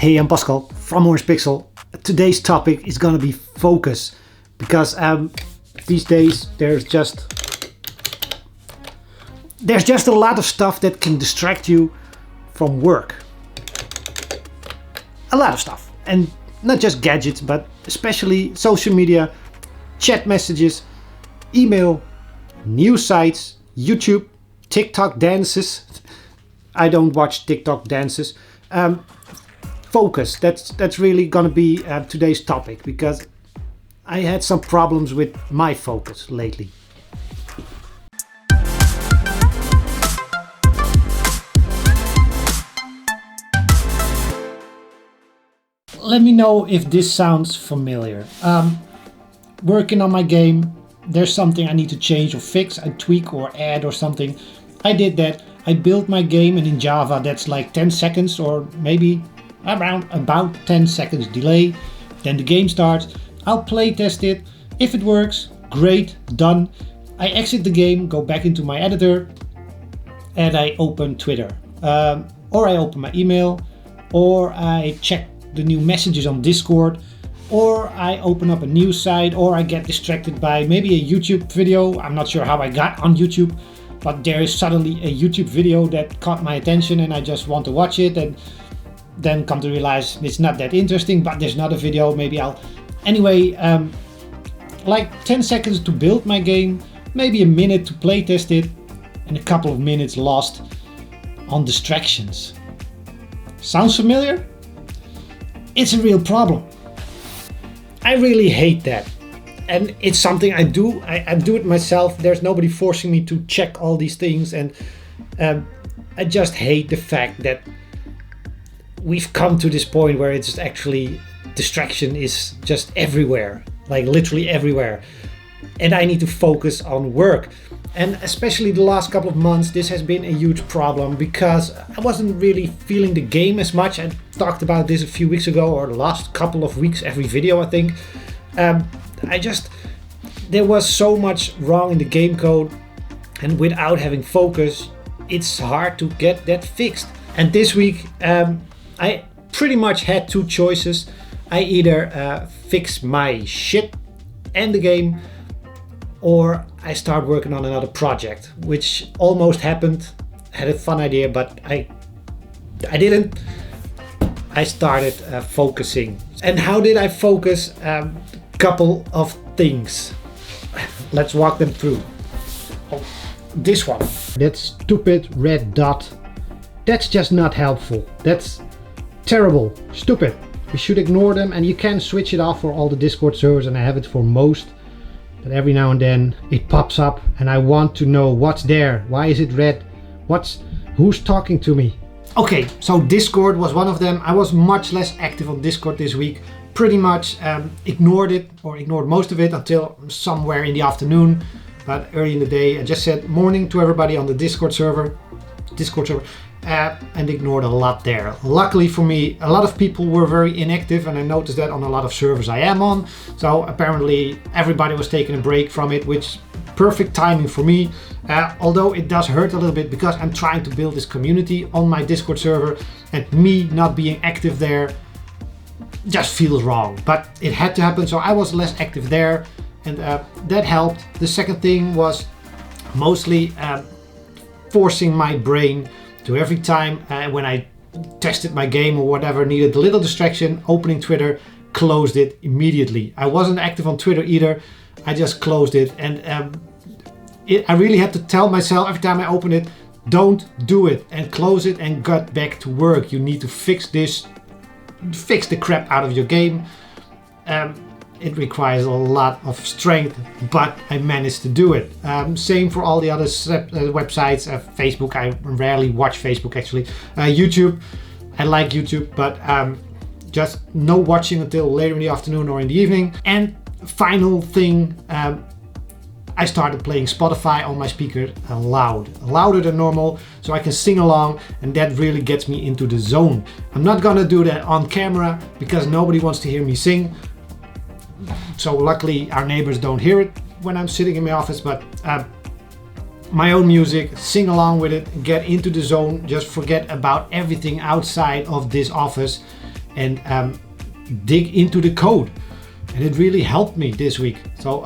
Hey, I'm Pascal from Orangepixel. Today's topic is gonna be focus, because these days there's just a lot of stuff that can distract you from work. A lot of stuff, and not just gadgets, but especially social media, chat messages, email, news sites, YouTube, TikTok dances. I don't watch TikTok dances. Focus, that's really gonna be today's topic, because I had some problems with my focus lately. Let me know if this sounds familiar. Working on my game, there's something I need to change or fix, I tweak or add or something. I did that. I built my game, and in Java that's like 10 seconds or maybe around about 10 seconds delay. Then the game starts. I'll play test it. If it works, great, done. I exit the game, go back into my editor, and I open Twitter. Or I open my email, or I check the new messages on Discord, or I open up a news site, or I get distracted by maybe a YouTube video. I'm not sure how I got on YouTube, but there is suddenly a YouTube video that caught my attention and I just want to watch it, and then come to realize it's not that interesting, but there's another video, maybe I'll... Anyway, like 10 seconds to build my game, maybe a minute to play test it, and a couple of minutes lost on distractions. Sounds familiar? It's a real problem. I really hate that. And it's something I do. I do it myself. There's nobody forcing me to check all these things. And I just hate the fact that we've come to this point where it's actually distraction is just everywhere, like literally everywhere. And I need to focus on work. And especially the last couple of months, this has been a huge problem, because I wasn't really feeling the game as much. I talked about this a few weeks ago, or the last couple of weeks, every video I think. There was so much wrong in the game code, and without having focus, it's hard to get that fixed. And this week, I pretty much had two choices. I either fix my shit and the game, or I start working on another project, which almost happened. I had a fun idea, but I didn't. I started focusing. And how did I focus? Couple of things. Let's walk them through. Oh, this one. That stupid red dot. That's just not helpful. That's terrible. Stupid. We should ignore them, and you can switch it off for all the Discord servers, and I have it for most. But every now and then it pops up and I want to know what's there. Why is it red? Who's talking to me? Okay, so Discord was one of them. I was much less active on Discord this week. Pretty much ignored it, or ignored most of it, until somewhere in the afternoon. But early in the day I just said morning to everybody on the Discord server, and ignored a lot there. Luckily for me, a lot of people were very inactive, and I noticed that on a lot of servers I am on. So apparently everybody was taking a break from it, which perfect timing for me. Although it does hurt a little bit, because I'm trying to build this community on my Discord server, and me not being active there just feels wrong. But it had to happen, so I was less active there, and that helped. The second thing was mostly forcing my brain to, every time when I tested my game or whatever, needed a little distraction, opening Twitter, closed it immediately. I wasn't active on Twitter either. I just closed it, and I really had to tell myself every time I open it, don't do it, and close it and get back to work. You need to fix this, fix the crap out of your game. It requires a lot of strength, but I managed to do it. Same for all the other websites. Facebook, I rarely watch Facebook actually. YouTube, I like YouTube, but just no watching until later in the afternoon or in the evening. And final thing, I started playing Spotify on my speaker louder than normal, so I can sing along, and that really gets me into the zone. I'm not gonna do that on camera, because nobody wants to hear me sing. So luckily our neighbors don't hear it when I'm sitting in my office, but my own music, sing along with it, get into the zone, just forget about everything outside of this office, and dig into the code. And it really helped me this week. So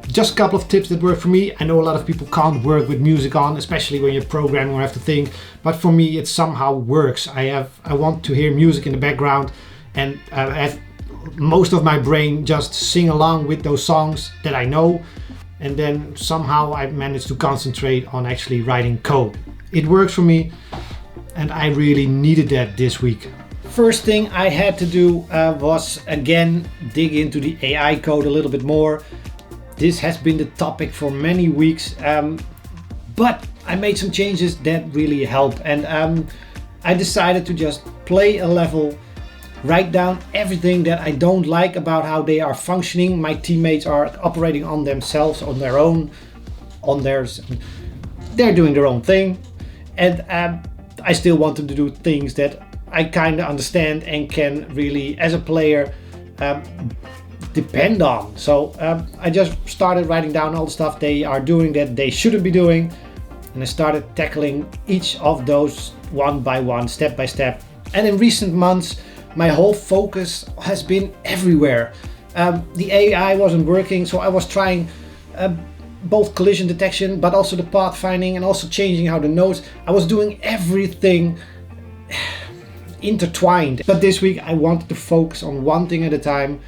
just a couple of tips that work for me. I know a lot of people can't work with music on, especially when you're programming or have to think. But for me, it somehow works. I want to hear music in the background, and I have most of my brain just sing along with those songs that I know. And then somehow I managed to concentrate on actually writing code. It works for me, and I really needed that this week. First thing I had to do was again dig into the AI code a little bit more. This has been the topic for many weeks, but I made some changes that really help. And I decided to just play a level, write down everything that I don't like about how they are functioning. My teammates are operating on themselves, on their own, on theirs. They're doing their own thing. And I still wanted to do things that I kind of understand and can really, as a player, depend on. So I just started writing down all the stuff they are doing that they shouldn't be doing, and I started tackling each of those one by one, step by step. And in recent months, my whole focus has been everywhere. The AI wasn't working, so I was trying both collision detection, but also the path finding, and also changing how the nodes. I was doing everything intertwined. But this week I wanted to focus on one thing at a time,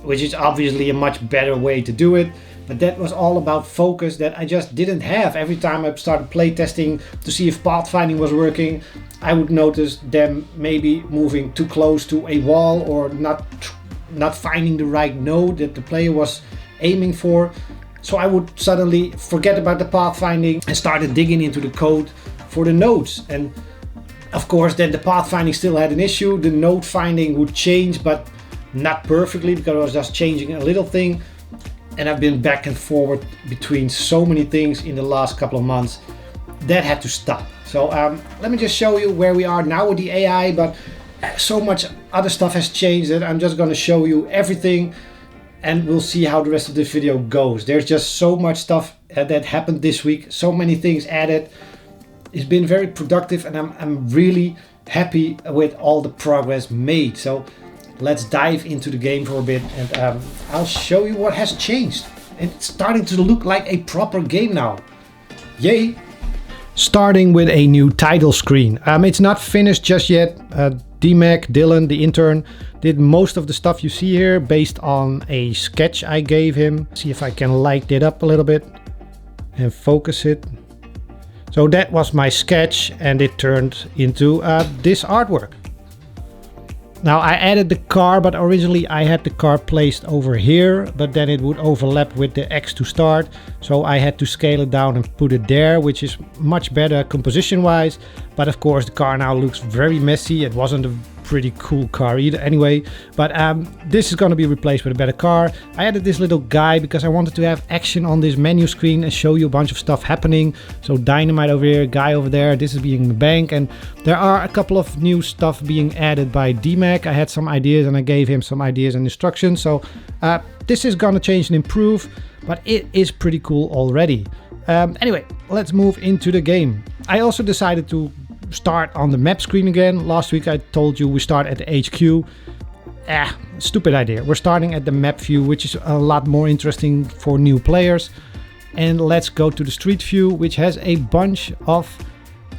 which is obviously a much better way to do it. But that was all about focus that I just didn't have. Every time I started playtesting to see if pathfinding was working, I would notice them maybe moving too close to a wall, or not finding the right node that the player was aiming for. So I would suddenly forget about the pathfinding and started digging into the code for the nodes. And of course, then the pathfinding still had an issue. The node finding would change, but not perfectly, because I was just changing a little thing. And I've been back and forward between so many things in the last couple of months. That had to stop. So let me just show you where we are now with the AI, but so much other stuff has changed that I'm just going to show you everything, and we'll see how the rest of this video goes. There's just so much stuff that happened this week, so many things added. It's been very productive, and I'm really happy with all the progress made. So let's dive into the game for a bit, and I'll show you what has changed. It's starting to look like a proper game now. Yay! Starting with a new title screen. It's not finished just yet. DMAC, Dylan, the intern, did most of the stuff you see here based on a sketch I gave him. See if I can light it up a little bit and focus it. So that was my sketch, and it turned into this artwork. Now I added the car, but originally I had the car placed over here, but then it would overlap with the X to start. So I had to scale it down and put it there, which is much better composition wise. But of course the car now looks very messy. It wasn't a pretty cool car either anyway, but this is going to be replaced with a better car. I added this little guy because I wanted to have action on this menu screen and show you a bunch of stuff happening. So dynamite over here, guy over there, this is being the bank, and there are a couple of new stuff being added by DMAC. I had some ideas and I gave him some ideas and instructions. So this is going to change and improve, but it is pretty cool already. Anyway, let's move into the game. I also decided to start on the map screen again. Last week I told you we start at the HQ. Stupid idea. We're starting at the map view, which is a lot more interesting for new players. And let's go to the street view, which has a bunch of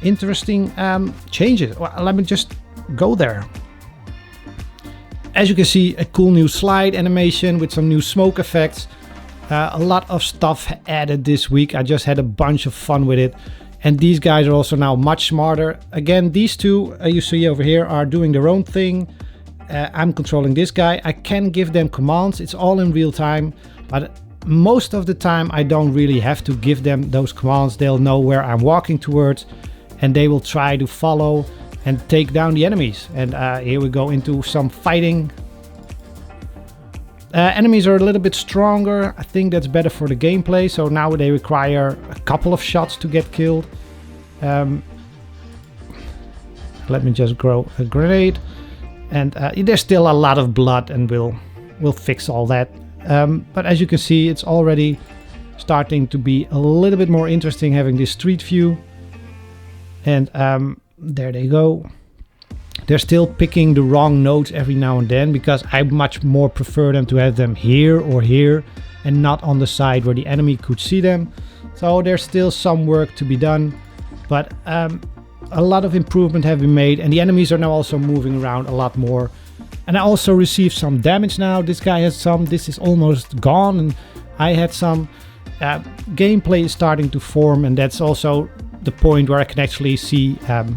interesting changes. Well, let me just go there. As you can see, a cool new slide animation with some new smoke effects. A lot of stuff added this week. I just had a bunch of fun with it. And these guys are also now much smarter. Again, these two you see over here are doing their own thing. I'm controlling this guy. I can give them commands. It's all in real time. But most of the time I don't really have to give them those commands. They'll know where I'm walking towards, and they will try to follow and take down the enemies. And here we go into some fighting. Enemies are a little bit stronger. I think that's better for the gameplay. So now they require a couple of shots to get killed. Let me just grow a grenade. And there's still a lot of blood, and we'll fix all that. But as you can see, it's already starting to be a little bit more interesting having this street view. And there they go. They're still picking the wrong nodes every now and then, because I much more prefer them to have them here or here and not on the side where the enemy could see them. So there's still some work to be done, but a lot of improvement have been made, and the enemies are now also moving around a lot more. And I also received some damage now. This guy has some. This is almost gone, and I had some. Gameplay is starting to form, and that's also the point where I can actually see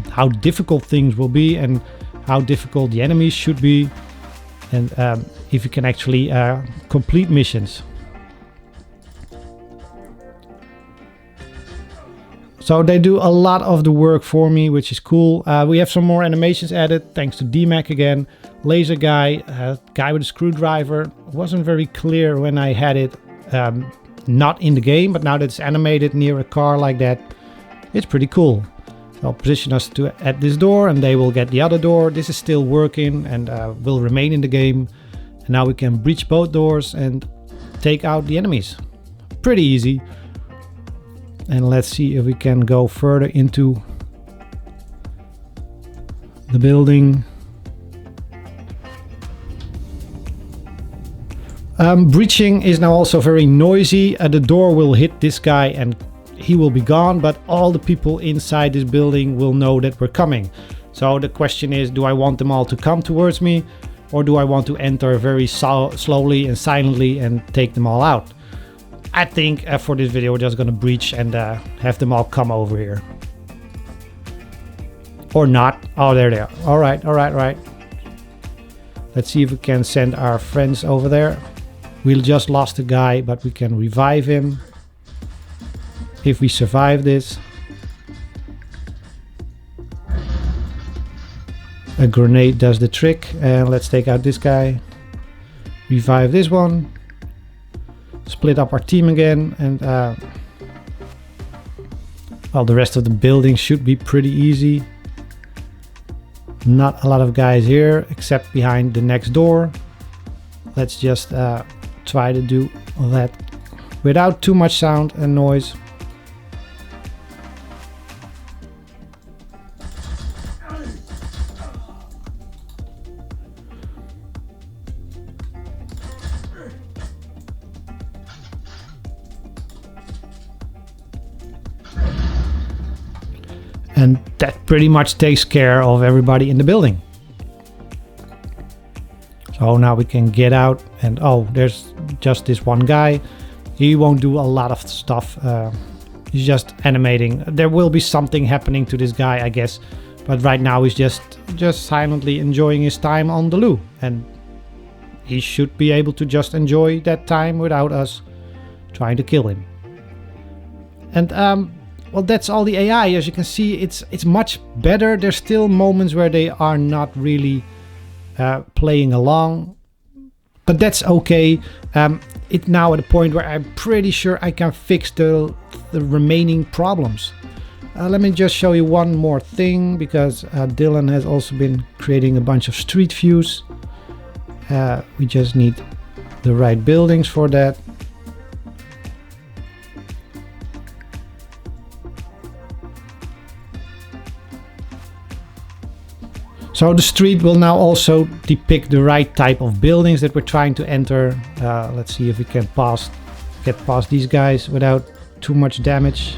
how difficult things will be and how difficult the enemies should be, and if you can actually complete missions. So they do a lot of the work for me, which is cool. We have some more animations added, thanks to DMAC again. Laser guy, guy with a screwdriver. Wasn't very clear when I had it not in the game, but now that it's animated near a car like that, it's pretty cool. So I'll position us at this door, and they will get the other door. This is still working and will remain in the game. And now we can breach both doors and take out the enemies. Pretty easy. And let's see if we can go further into the building. Breaching is now also very noisy. The door will hit this guy and he will be gone, but all the people inside this building will know that we're coming. So the question is, do I want them all to come towards me, or do I want to enter very slowly and silently and take them all out? I think for this video we're just gonna breach and have them all come over here. Or not. Oh, there they are. Alright. Let's see if we can send our friends over there. We just lost a guy, but we can revive him if we survive this. A grenade does the trick. And let's take out this guy. Revive this one. Split up our team again, and well, the rest of the building should be pretty easy. Not a lot of guys here except behind the next door. Let's just try to do that without too much sound and noise. And that pretty much takes care of everybody in the building. So now we can get out, and oh, there's just this one guy. He won't do a lot of stuff. He's just animating. There will be something happening to this guy, I guess. But right now he's just silently enjoying his time on the loo. And he should be able to just enjoy that time without us trying to kill him. And well, that's all the AI. As you can see, it's much better. There's still moments where they are not really playing along, but that's okay. It's now at a point where I'm pretty sure I can fix the remaining problems. Let me just show you one more thing, because Dylan has also been creating a bunch of street views. We just need the right buildings for that. So the street will now also depict the right type of buildings that we're trying to enter. Let's see if we can get past these guys without too much damage.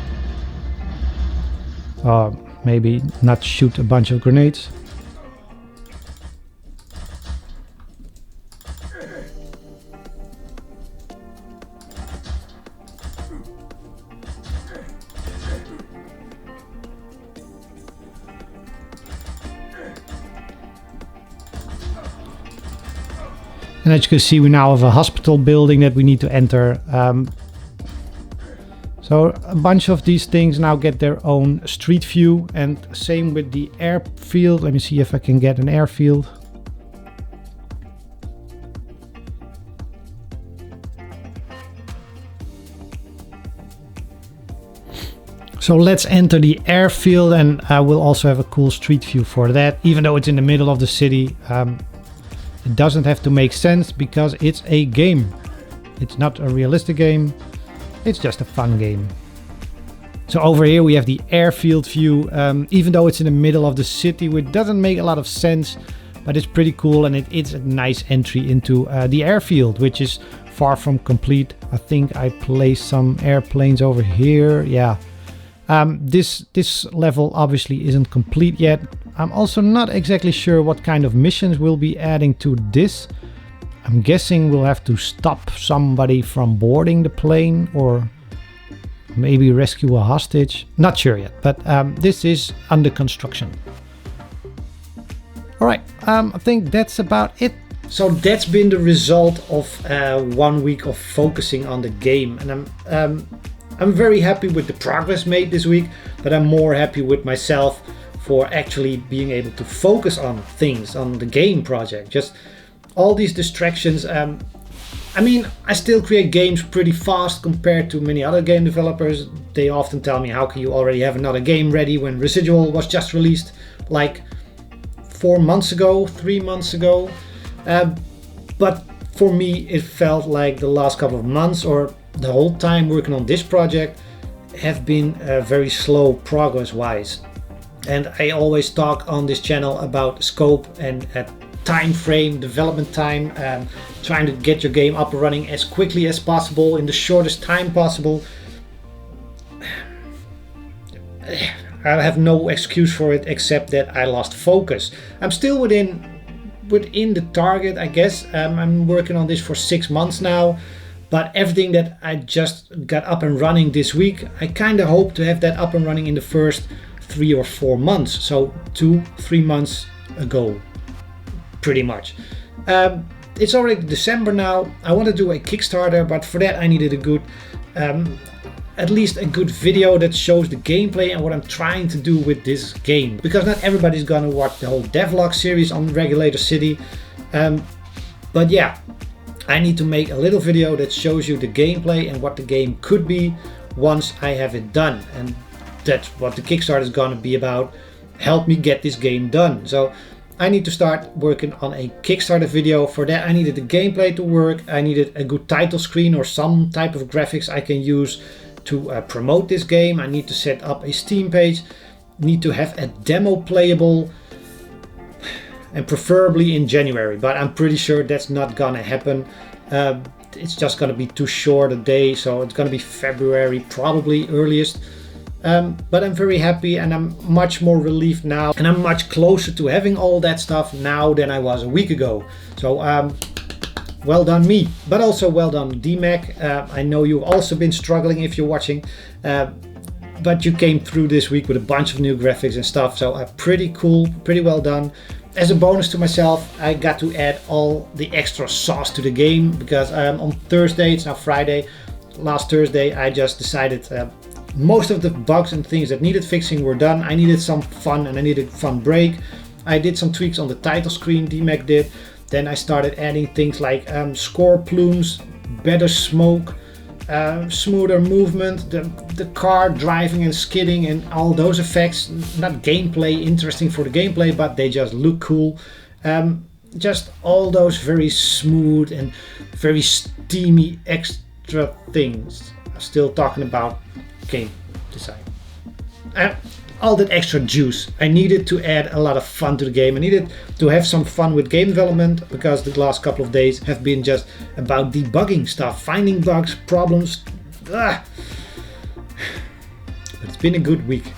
Maybe not shoot a bunch of grenades. And as you can see, we now have a hospital building that we need to enter. So a bunch of these things now get their own street view, and same with the airfield. Let me see if I can get an airfield. So let's enter the airfield, and we'll also have a cool street view for that. Even though it's in the middle of the city, it doesn't have to make sense because it's a game. It's not a realistic game. It's just a fun game. So over here we have the airfield view, even though it's in the middle of the city, which doesn't make a lot of sense, but it's pretty cool, and it's a nice entry into the airfield, which is far from complete. I think I placed some airplanes over here. Yeah. This level obviously isn't complete yet. I'm also not exactly sure what kind of missions we'll be adding to this. I'm guessing we'll have to stop somebody from boarding the plane, or maybe rescue a hostage. Not sure yet, but this is under construction. Alright, I think that's about it. So that's been the result of 1 week of focusing on the game, and I'm very happy with the progress made this week, but I'm more happy with myself for actually being able to focus on things, on the game project. Just all these distractions. I mean, I still create games pretty fast compared to many other game developers. They often tell me, how can you already have another game ready when Residual was just released like 4 months ago, 3 months ago. But for me, it felt like the last couple of months, or the whole time working on this project, have been very slow progress-wise. And I always talk on this channel about scope and time frame, development time, trying to get your game up and running as quickly as possible in the shortest time possible. I have no excuse for it except that I lost focus. I'm still within the target, I guess. I'm working on this for 6 months now, but everything that I just got up and running this week, I kind of hope to have that up and running in the first 3 or 4 months. So 2-3 months ago, pretty much. It's already December now. I want to do a Kickstarter, but for that I needed a good, at least a good video that shows the gameplay and what I'm trying to do with this game. Because not everybody's gonna watch the whole devlog series on Regulator City. But yeah, I need to make a little video that shows you the gameplay and what the game could be once I have it done. And that's what the Kickstarter is gonna be about. Help me get this game done. So I need to start working on a Kickstarter video. For that I needed the gameplay to work. I needed a good title screen or some type of graphics I can use to promote this game. I need to set up a Steam page, need to have a demo playable, and preferably in January, but I'm pretty sure that's not gonna happen. It's just gonna be too short a day, so it's gonna be February probably earliest. But I'm very happy, and I'm much more relieved now, and I'm much closer to having all that stuff now than I was a week ago. So well done me, but also well done DMAC. I know you've also been struggling if you're watching, but you came through this week with a bunch of new graphics and stuff, so pretty cool, pretty well done. As a bonus to myself, I got to add all the extra sauce to the game, because on Thursday, it's now Friday, last Thursday, I just decided most of the bugs and things that needed fixing were done. I needed some fun, and I needed a fun break. I did some tweaks on the title screen, DMAC did. Then I started adding things like score plumes, better smoke, smoother movement, the car driving and skidding and all those effects. Not gameplay, interesting for the gameplay, but they just look cool. Just all those very smooth and very steamy extra things. I'm still talking about game design. All that extra juice. I needed to add a lot of fun to the game. I needed to have some fun with game development, because the last couple of days have been just about debugging stuff, finding bugs, problems. But it's been a good week.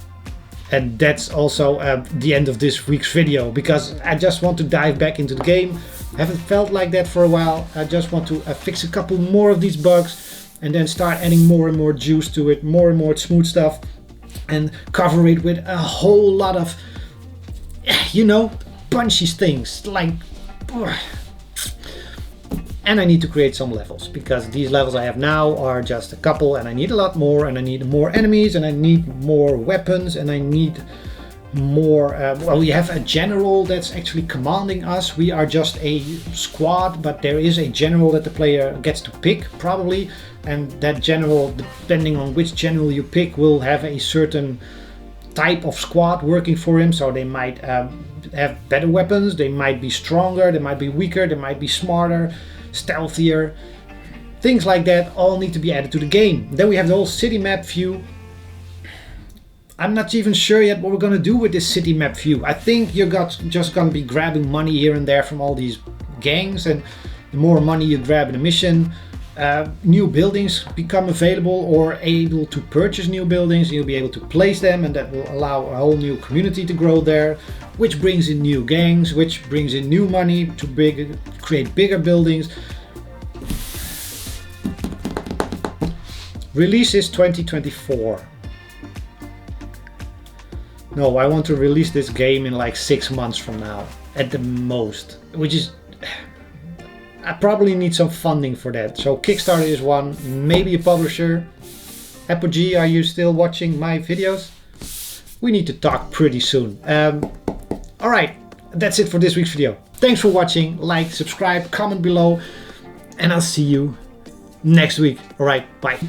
And that's also the end of this week's video, because I just want to dive back into the game. I haven't felt like that for a while. I just want to fix a couple more of these bugs and then start adding more and more juice to it, more and more smooth stuff, and cover it with a whole lot of, you know, punchy things like. And I need to create some levels, because these levels I have now are just a couple, and I need a lot more, and I need more enemies, and I need more weapons, and I need more. Well, we have a general that's actually commanding us. We are just a squad, but there is a general that the player gets to pick probably, and that general, depending on which general you pick, will have a certain type of squad working for him. So they might have better weapons, they might be stronger, they might be weaker, they might be smarter, stealthier, things like that all need to be added to the game. Then we have the whole city map view. I'm not even sure yet what we're gonna do with this city map view. I think you're just gonna be grabbing money here and there from all these gangs, and the more money you grab in a mission, new buildings become available or able to purchase new buildings. You'll be able to place them, and that will allow a whole new community to grow there, which brings in new gangs, which brings in new money to create bigger buildings. Release is 2024. No, I want to release this game in like 6 months from now at the most, which is, I probably need some funding for that. So Kickstarter is one, maybe a publisher. Apogee, are you still watching my videos? We need to talk pretty soon. All right, that's it for this week's video. Thanks for watching. Like, subscribe, comment below, and I'll see you next week. All right, bye.